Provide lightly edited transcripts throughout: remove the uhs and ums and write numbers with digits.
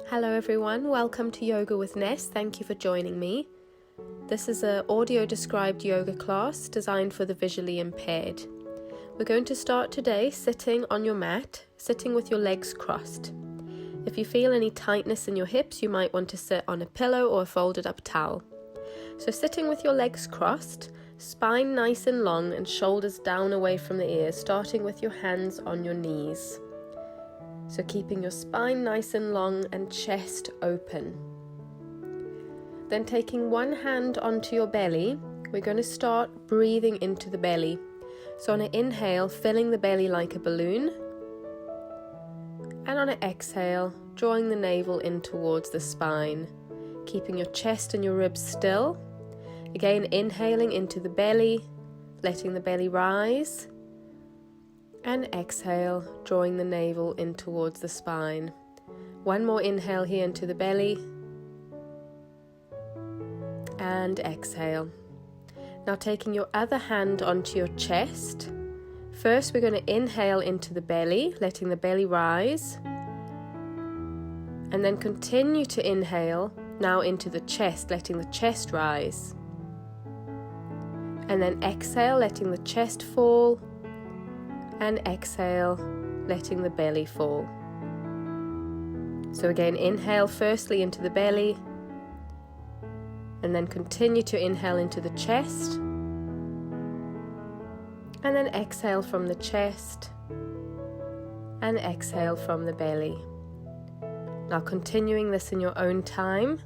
Hello everyone, welcome to Yoga with Ness. Thank you for joining me. This is an audio described yoga class designed for the visually impaired. We're going to start today sitting on your mat, sitting with your legs crossed. If you feel any tightness in your hips, you might want to sit on a pillow or a folded up towel. So sitting with your legs crossed, spine nice and long and shoulders down away from the ears, starting with your hands on your knees. So keeping your spine nice and long and chest open. Then taking one hand onto your belly, we're going to start breathing into the belly. So on an inhale, filling the belly like a balloon. And on an exhale, drawing the navel in towards the spine, keeping your chest and your ribs still. Again, inhaling into the belly, letting the belly rise. And exhale, drawing the navel in towards the spine. One more inhale here into the belly. And exhale. Now taking your other hand onto your chest. First we're going to inhale into the belly, letting the belly rise. And then continue to inhale now into the chest, letting the chest rise. And then exhale, letting the chest fall. And exhale, letting the belly fall. So again, inhale firstly into the belly, and then continue to inhale into the chest, and then exhale from the chest, and exhale from the belly. Now continuing this in your own time.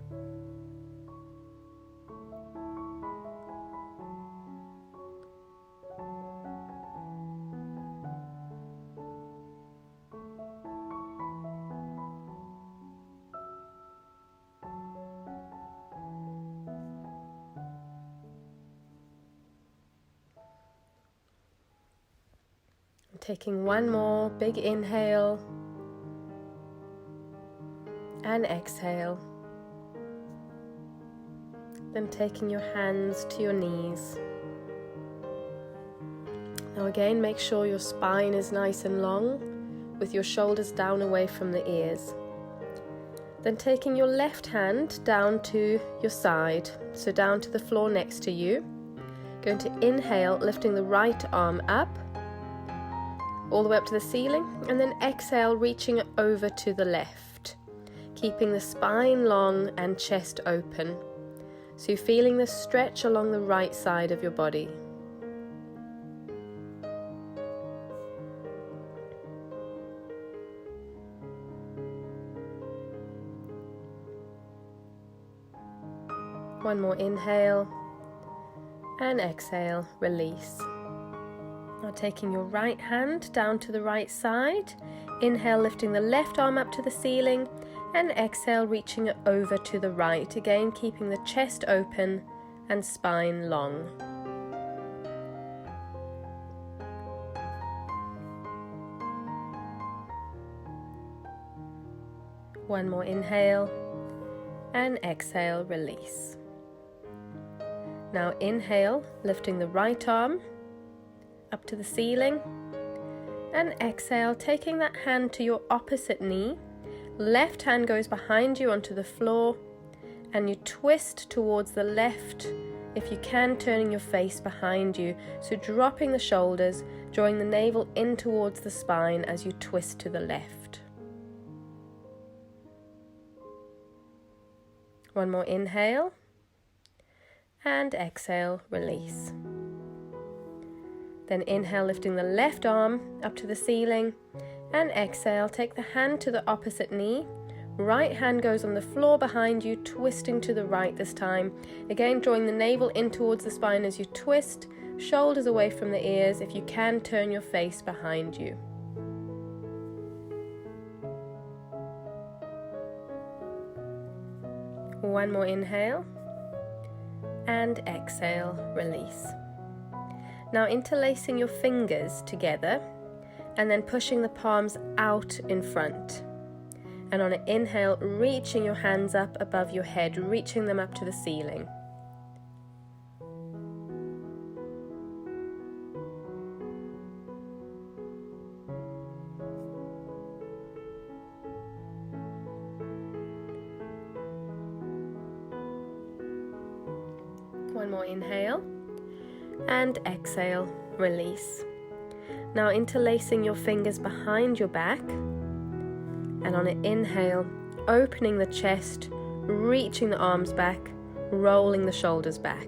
Taking one more big inhale and exhale. Then taking your hands to your knees. Now again, make sure your spine is nice and long with your shoulders down away from the ears. Then taking your left hand down to your side, so down to the floor next to you. Going to inhale, lifting the right arm up all the way up to the ceiling, and then exhale, reaching over to the left, keeping the spine long and chest open. So you're feeling the stretch along the right side of your body. One more inhale and exhale, release. Now taking your right hand down to the right side, inhale lifting the left arm up to the ceiling, and exhale reaching it over to the right, again keeping the chest open and spine long. One more inhale and exhale, release. Now inhale, lifting the right arm up to the ceiling, and exhale, taking that hand to your opposite knee. Left hand goes behind you onto the floor, and you twist towards the left, if you can, turning your face behind you, so dropping the shoulders, drawing the navel in towards the spine as you twist to the left. One more inhale and exhale, release. Then inhale, lifting the left arm up to the ceiling, and exhale, take the hand to the opposite knee. Right hand goes on the floor behind you, twisting to the right this time. Again, drawing the navel in towards the spine as you twist, shoulders away from the ears. If you can, turn your face behind you. One more inhale, and exhale, release. Now interlacing your fingers together and then pushing the palms out in front. And on an inhale, reaching your hands up above your head, reaching them up to the ceiling. One more inhale. And exhale, release. Now interlacing your fingers behind your back. And on an inhale, opening the chest, reaching the arms back, rolling the shoulders back.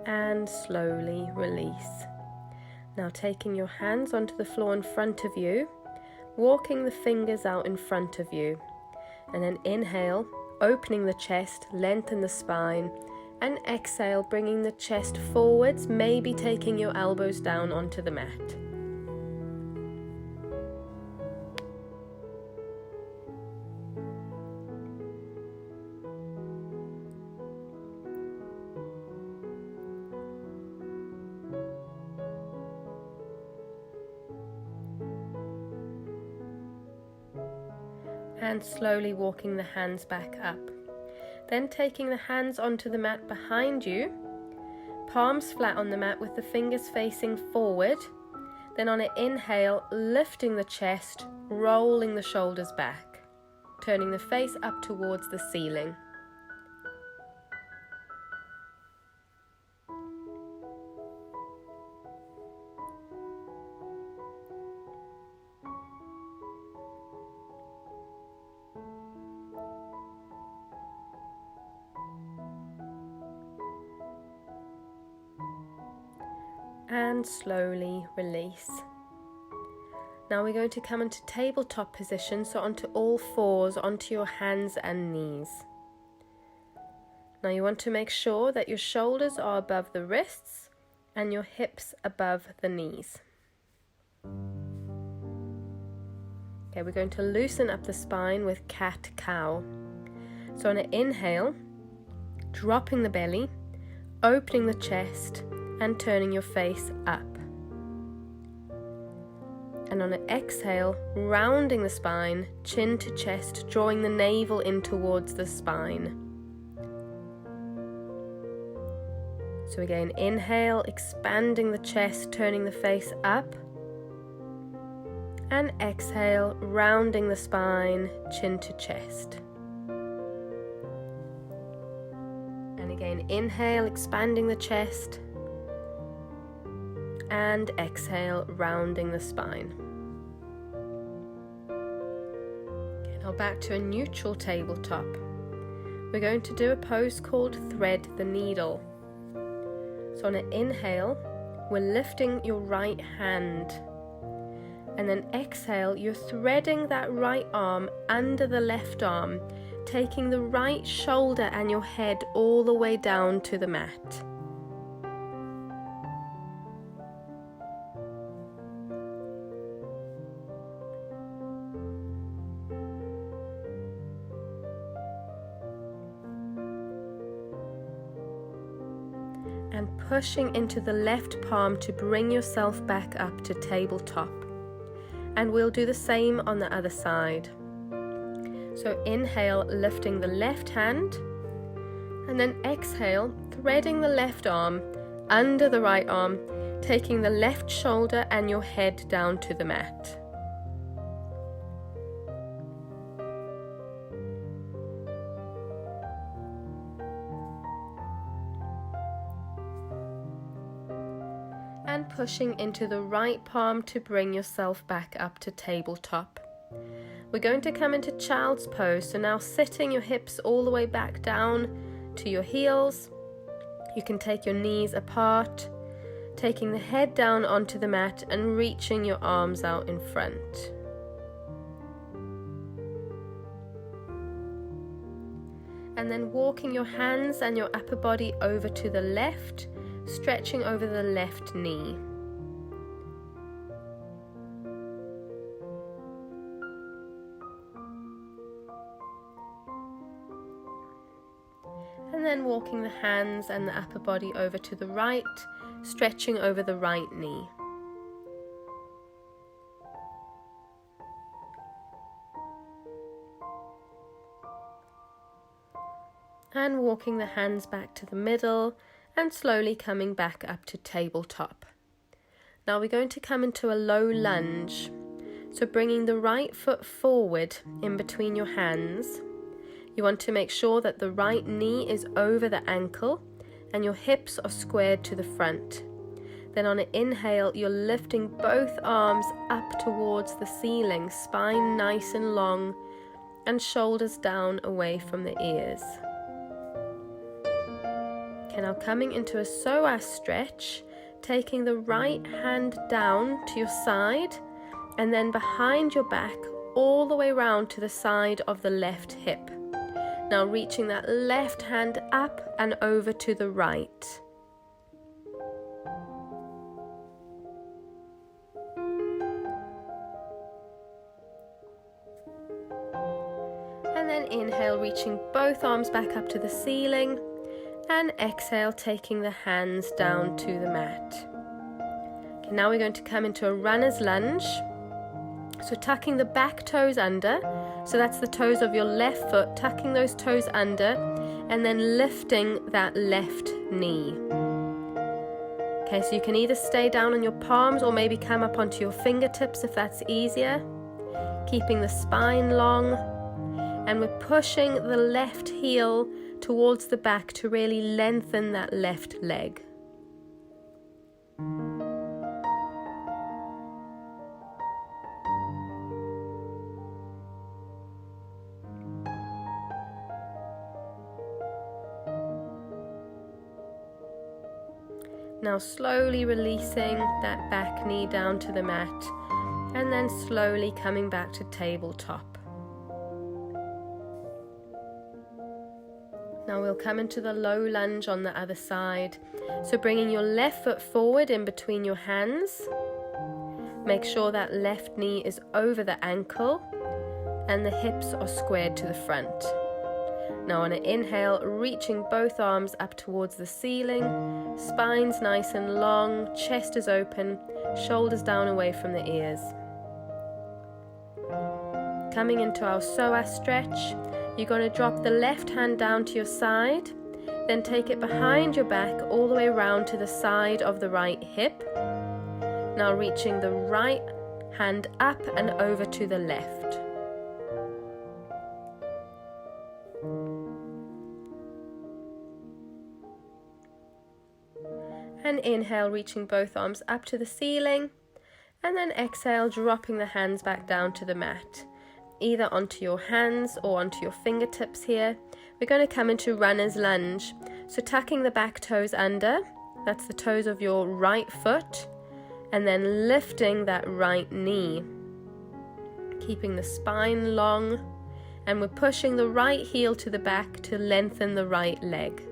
And slowly release. Now taking your hands onto the floor in front of you, walking the fingers out in front of you, and then inhale, opening the chest, lengthen the spine, and exhale, bringing the chest forwards, maybe taking your elbows down onto the mat. And slowly walking the hands back up. Then taking the hands onto the mat behind you, palms flat on the mat with the fingers facing forward. Then on an inhale, lifting the chest, rolling the shoulders back, turning the face up towards the ceiling. And slowly release. Now we're going to come into tabletop position, so onto all fours, onto your hands and knees. Now you want to make sure that your shoulders are above the wrists and your hips above the knees. Okay, we're going to loosen up the spine with cat-cow. So on an inhale, dropping the belly, opening the chest, and turning your face up. And on an exhale, rounding the spine, chin to chest, drawing the navel in towards the spine. So again, inhale, expanding the chest, turning the face up. And exhale, rounding the spine, chin to chest. And again, inhale, expanding the chest. And exhale, rounding the spine. Okay, now back to a neutral tabletop. We're going to do a pose called thread the needle. So on an inhale, we're lifting your right hand. And then exhale, you're threading that right arm under the left arm, taking the right shoulder and your head all the way down to the mat. And pushing into the left palm to bring yourself back up to tabletop. And we'll do the same on the other side. So inhale, lifting the left hand, and then exhale, threading the left arm under the right arm, taking the left shoulder and your head down to the mat. And pushing into the right palm to bring yourself back up to tabletop. We're going to come into child's pose, so now sitting your hips all the way back down to your heels. You can take your knees apart, taking the head down onto the mat and reaching your arms out in front. And then walking your hands and your upper body over to the left, stretching over the left knee. And then walking the hands and the upper body over to the right, stretching over the right knee. And walking the hands back to the middle and slowly coming back up to tabletop. Now we're going to come into a low lunge. So bringing the right foot forward in between your hands. You want to make sure that the right knee is over the ankle and your hips are squared to the front. Then on an inhale, you're lifting both arms up towards the ceiling, spine nice and long, and shoulders down away from the ears. Okay, now coming into a psoas stretch, taking the right hand down to your side and then behind your back all the way round to the side of the left hip. Now reaching that left hand up and over to the right. And then inhale, reaching both arms back up to the ceiling, and exhale, taking the hands down to the mat. Okay, now we're going to come into a runner's lunge. So tucking the back toes under, so that's the toes of your left foot, tucking those toes under, and then lifting that left knee. Okay, so you can either stay down on your palms or maybe come up onto your fingertips if that's easier. Keeping the spine long, and we're pushing the left heel towards the back to really lengthen that left leg. Now slowly releasing that back knee down to the mat, and then slowly coming back to tabletop. Now we'll come into the low lunge on the other side. So bringing your left foot forward in between your hands. Make sure that left knee is over the ankle and the hips are squared to the front. Now on an inhale, reaching both arms up towards the ceiling, spine's nice and long, chest is open, shoulders down away from the ears. Coming into our psoas stretch, you're going to drop the left hand down to your side, then take it behind your back all the way around to the side of the right hip. Now reaching the right hand up and over to the left. And inhale, reaching both arms up to the ceiling, and then exhale, dropping the hands back down to the mat, either onto your hands or onto your fingertips here. We're going to come into runner's lunge. So tucking the back toes under, that's the toes of your right foot, and then lifting that right knee. Keeping the spine long, and we're pushing the right heel to the back to lengthen the right leg.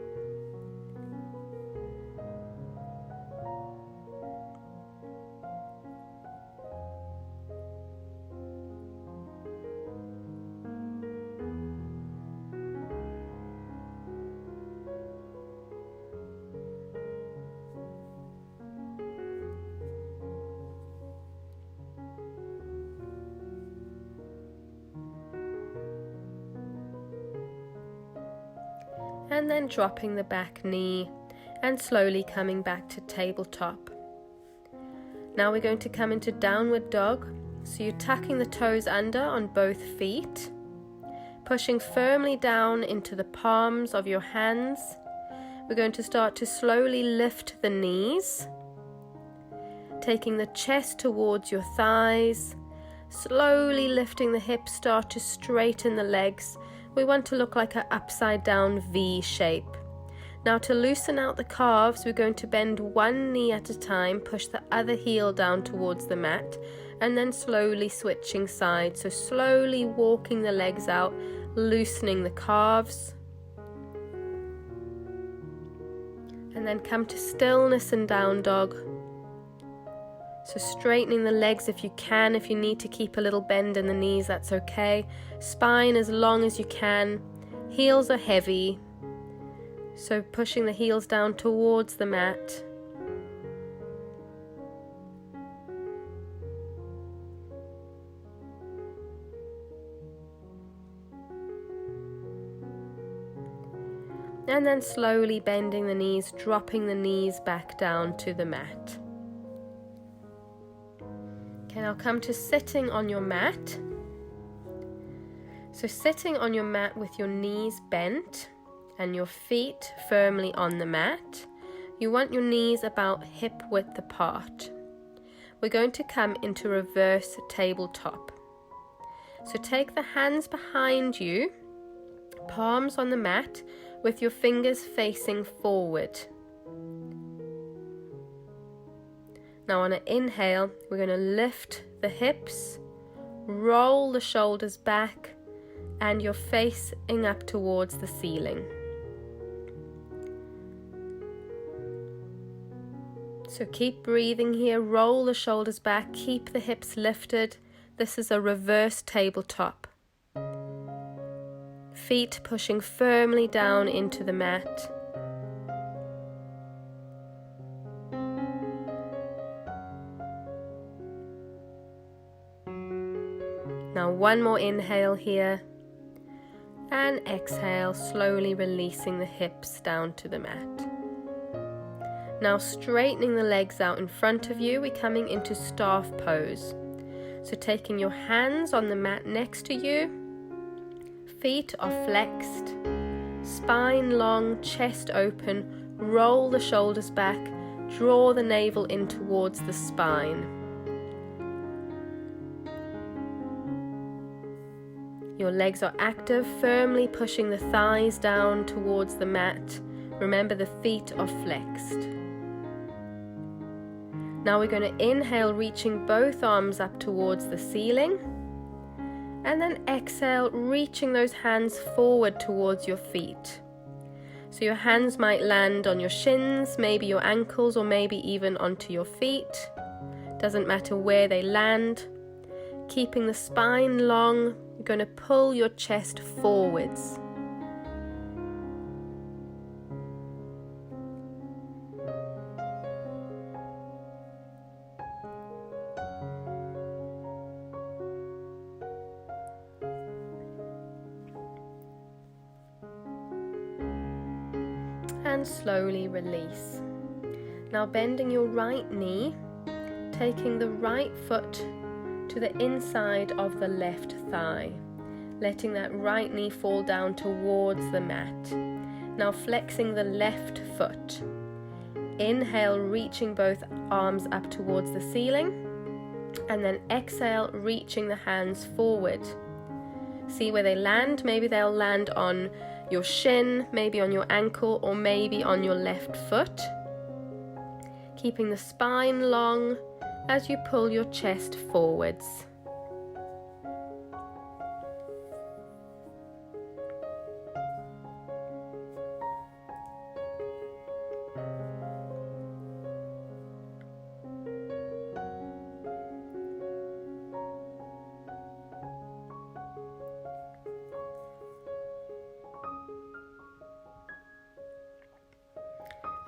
And then dropping the back knee and slowly coming back to tabletop. Now we're going to come into downward dog. So you're tucking the toes under on both feet, pushing firmly down into the palms of your hands. We're going to start to slowly lift the knees, taking the chest towards your thighs, slowly lifting the hips, start to straighten the legs. We want to look like an upside down V shape. Now to loosen out the calves, we're going to bend one knee at a time, push the other heel down towards the mat, and then slowly switching sides. So slowly walking the legs out, loosening the calves. And then come to stillness and down dog. So straightening the legs if you can. If you need to keep a little bend in the knees, that's okay. Spine as long as you can. Heels are heavy, so pushing the heels down towards the mat. And then slowly bending the knees, dropping the knees back down to the mat. Okay, now come to sitting on your mat. So sitting on your mat with your knees bent and your feet firmly on the mat, you want your knees about hip width apart. We're going to come into reverse tabletop. So take the hands behind you, palms on the mat, with your fingers facing forward. Now on an inhale, we're going to lift the hips, roll the shoulders back, and you're facing up towards the ceiling. So keep breathing here, roll the shoulders back, keep the hips lifted. This is a reverse tabletop. Feet pushing firmly down into the mat. Now one more inhale here, and exhale, slowly releasing the hips down to the mat. Now straightening the legs out in front of you, we're coming into staff pose. So taking your hands on the mat next to you, feet are flexed, spine long, chest open, roll the shoulders back, draw the navel in towards the spine. Your legs are active, firmly pushing the thighs down towards the mat. Remember, the feet are flexed. Now we're going to inhale, reaching both arms up towards the ceiling. And then exhale, reaching those hands forward towards your feet. So your hands might land on your shins, maybe your ankles, or maybe even onto your feet. Doesn't matter where they land. Keeping the spine long, you're going to pull your chest forwards. And slowly release. Now bending your right knee, taking the right foot to the inside of the left thigh, letting that right knee fall down towards the mat. Now flexing the left foot. Inhale, reaching both arms up towards the ceiling, and then exhale, reaching the hands forward. See where they land. Maybe they'll land on your shin, maybe on your ankle, or maybe on your left foot. Keeping the spine long as you pull your chest forwards.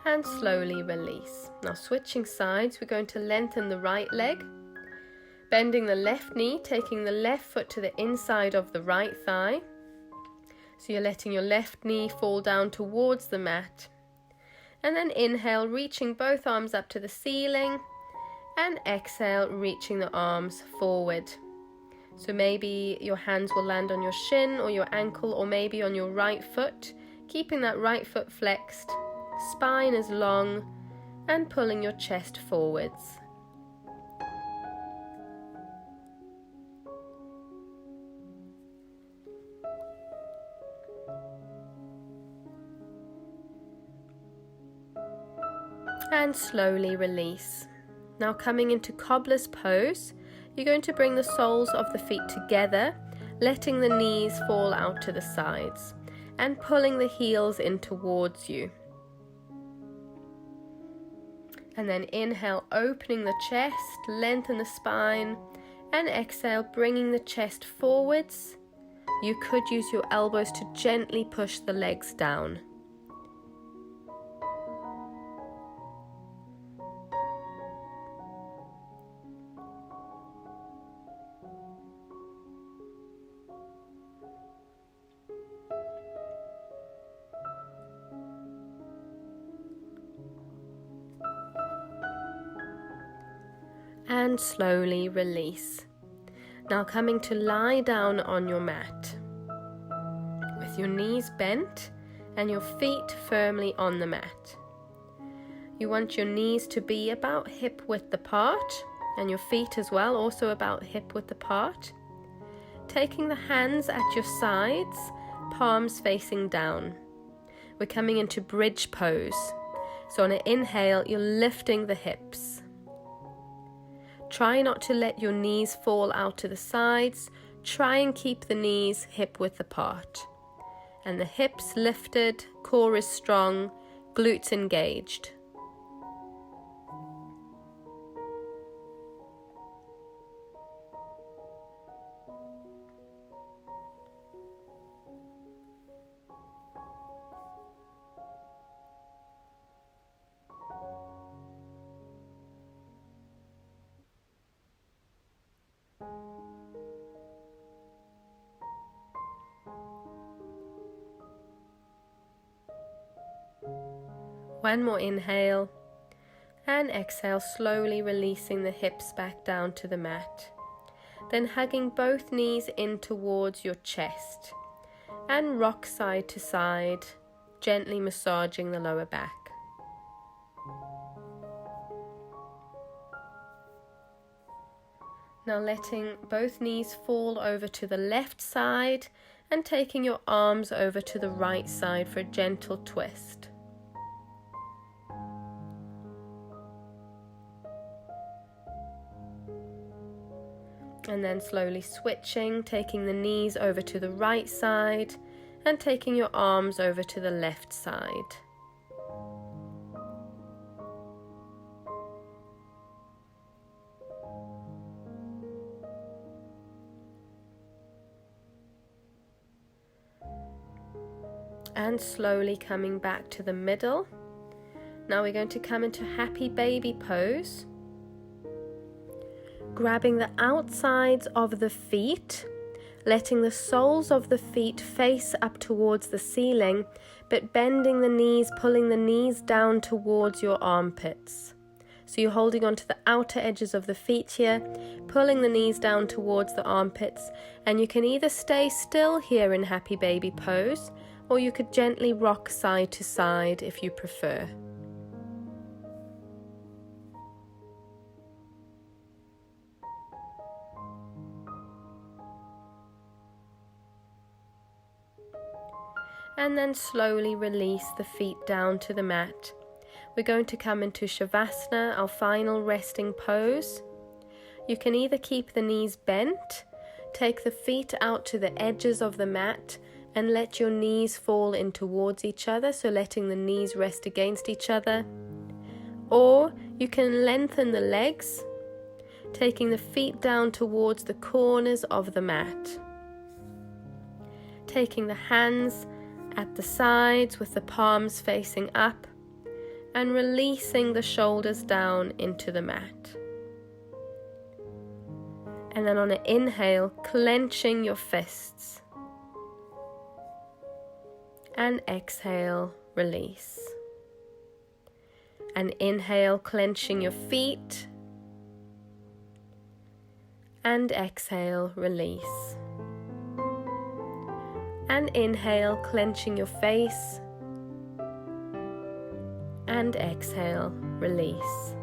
And slowly release. Now switching sides, we're going to lengthen the right leg, bending the left knee, taking the left foot to the inside of the right thigh. So you're letting your left knee fall down towards the mat. And then inhale, reaching both arms up to the ceiling, and exhale, reaching the arms forward. So maybe your hands will land on your shin or your ankle, or maybe on your right foot, keeping that right foot flexed. Spine is long and pulling your chest forwards. And slowly release. Now coming into cobbler's pose, you're going to bring the soles of the feet together, letting the knees fall out to the sides and pulling the heels in towards you. And then inhale, opening the chest, lengthen the spine, and exhale, bringing the chest forwards. You could use your elbows to gently push the legs down. and slowly release. Now coming to lie down on your mat with your knees bent and your feet firmly on the mat. You want your knees to be about hip width apart and your feet as well, also about hip width apart. Taking the hands at your sides, palms facing down. We're coming into bridge pose. So on an inhale, you're lifting the hips. Try not to let your knees fall out to the sides. Try and keep the knees hip width apart. And the hips lifted, core is strong, glutes engaged. One more inhale and exhale, slowly releasing the hips back down to the mat. Then hugging both knees in towards your chest and rock side to side, gently massaging the lower back. Now letting both knees fall over to the left side and taking your arms over to the right side for a gentle twist. And then slowly switching, taking the knees over to the right side and taking your arms over to the left side. And slowly coming back to the middle. Now we're going to come into happy baby pose. Grabbing the outsides of the feet, letting the soles of the feet face up towards the ceiling, but bending the knees, pulling the knees down towards your armpits. So you're holding on to the outer edges of the feet here, pulling the knees down towards the armpits, and you can either stay still here in happy baby pose, or you could gently rock side to side if you prefer. And then slowly release the feet down to the mat. We're going to come into Shavasana, our final resting pose. You can either keep the knees bent, take the feet out to the edges of the mat, and let your knees fall in towards each other, so letting the knees rest against each other. Or you can lengthen the legs, taking the feet down towards the corners of the mat. Taking the hands at the sides with the palms facing up and releasing the shoulders down into the mat. And then on an inhale, clenching your fists. And exhale, release. And inhale, clenching your feet. And exhale, release. And inhale, clenching your face. And exhale, release.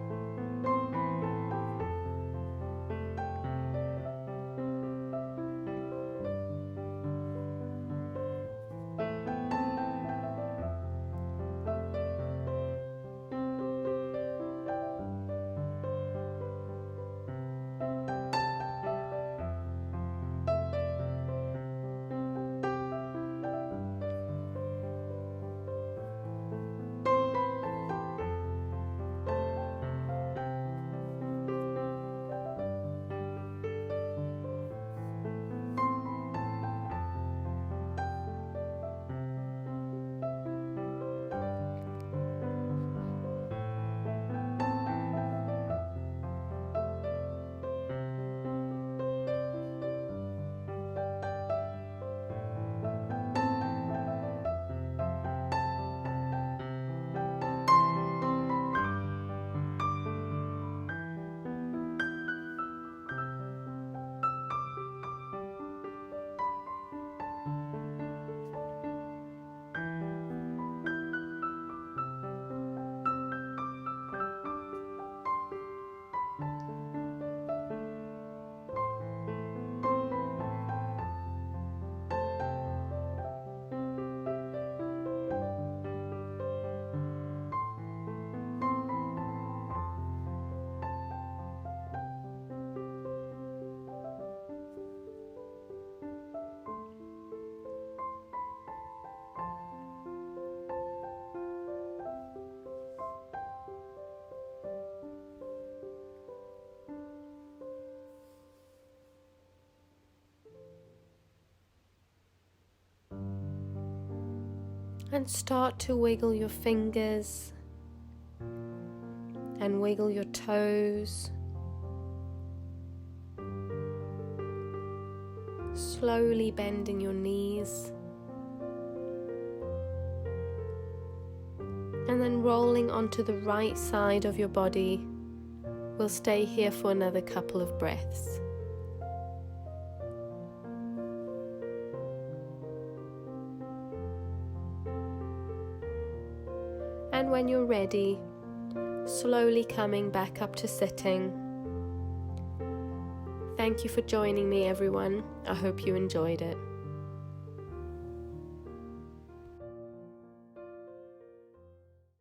And start to wiggle your fingers and wiggle your toes. Slowly bending your knees. And then rolling onto the right side of your body. We'll stay here for another couple of breaths. And when you're ready, slowly coming back up to sitting. Thank you for joining me, everyone. I hope you enjoyed it.